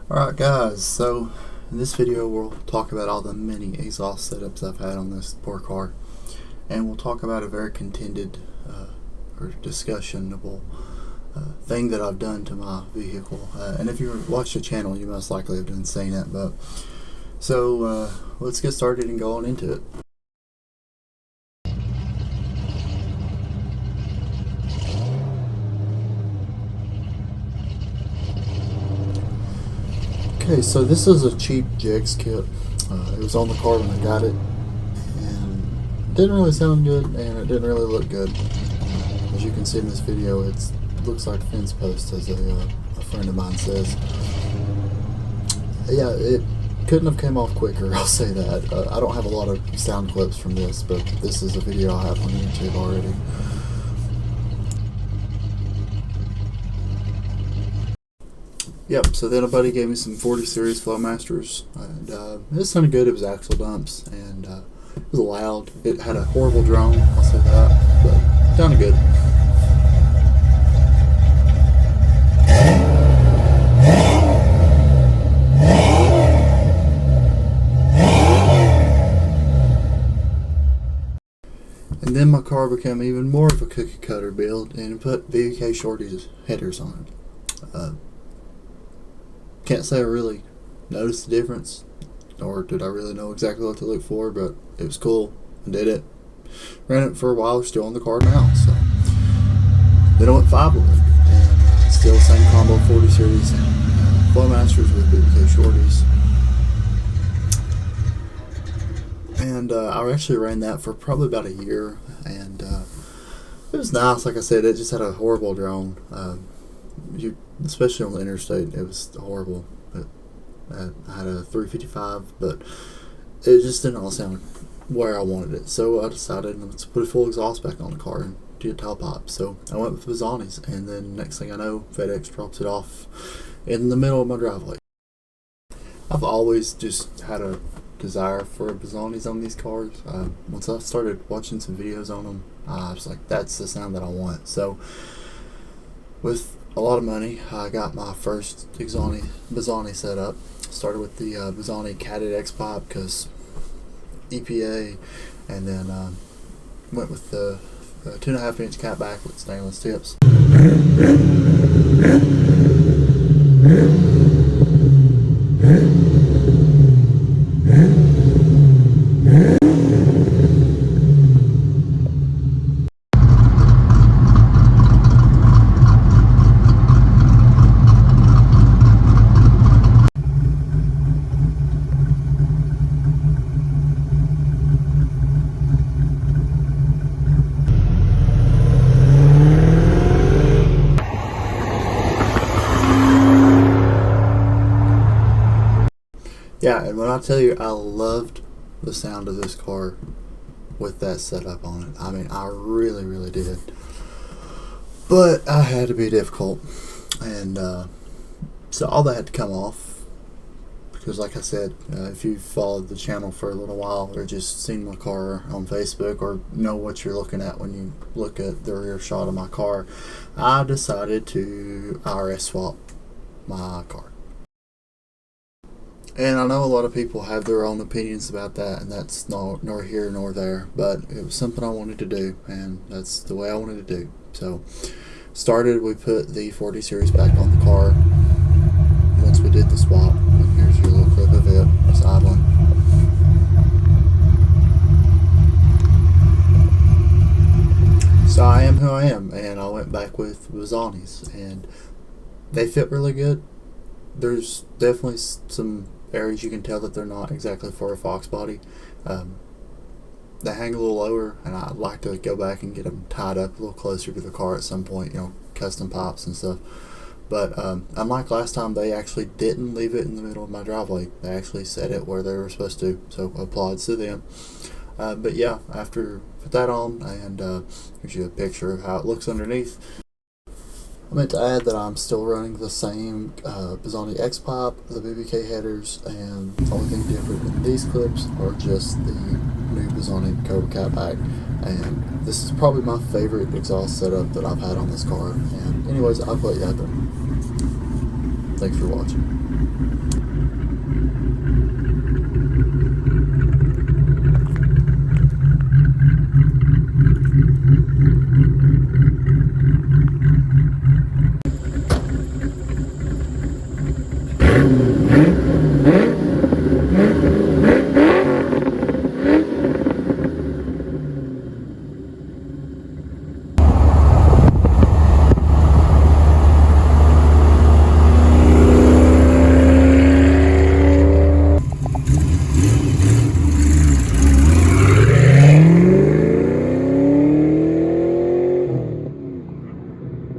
Alright guys, so in this video we'll talk about all the many exhaust setups I've had on this poor car, and we'll talk about a very contended or discussionable thing that I've done to my vehicle, and if you watch the channel you most likely have been seeing it. But so let's get started and go on into it. Okay, so this is a cheap Jegs kit. It was on the car when I got it, and it didn't really sound good, and it didn't really look good. As you can see in this video, it looks like fence post, as a friend of mine says. Yeah, it couldn't have came off quicker, I'll say that. I don't have a lot of sound clips from this, but this is a video I have on YouTube already. Yep, so then a buddy gave me some 40 series Flowmasters, and it sounded good. It was axle dumps, and it was loud. It had a horrible drone, I'll say that, but it sounded good. And then my car became even more of a cookie cutter build and put BBK Shorties headers on it. Can't say I really noticed the difference, or did I really know exactly what to look for, but it was cool. I did it. Ran it for a while, still on the car now. So then I went 5 with it, and still same combo 40 series Flowmasters with BBK Shorties. And I actually ran that for probably about a year, and it was nice. Like I said, it just had a horrible drone. Especially on the interstate, it was horrible. I had a 355, but it just didn't all sound where I wanted it. So I decided let's put a full exhaust back on the car and do a tailpipe. So I went with Bassani's, and then next thing I know, FedEx drops it off in the middle of my driveway. I've always just had a desire for Bassani's on these cars. Once I started watching some videos on them, I was like, that's the sound that I want. So with a lot of money, I got my first Bassani setup. Started with the Bassani Caddy X pipe because EPA, and then went with the 2.5 inch catback with stainless tips. Yeah, and when I tell you I loved the sound of this car with that setup on it, I mean, I really, really did. But I had to be difficult, and so all that had to come off, because like I said, if you've followed the channel for a little while, or just seen my car on Facebook, or know what you're looking at when you look at the rear shot of my car, I decided to IRS swap my car. And I know a lot of people have their own opinions about that, and that's nor here nor there, but it was something I wanted to do, and that's the way I wanted to do. So we put the 40 series back on the car once we did the swap, and here's your little clip of it, side one. So I am who I am, and I went back with Bassani's, and they fit really good. There's definitely some areas you can tell that they're not exactly for a Foxbody. They hang a little lower, and I'd like to go back and get them tied up a little closer to the car at some point, you know, custom pipes and stuff. But unlike last time, they actually didn't leave it in the middle of my driveway. They actually set it where they were supposed to, so applauds to them. But yeah, after put that on, and here's you a picture of how it looks underneath. I meant to add that I'm still running the same Bassani X pipe, the BBK headers, and the only thing different in these clips are just the new Bassani Cobra catback. And this is probably my favorite exhaust setup that I've had on this car. And anyways, I'll let you out there. Thanks for watching.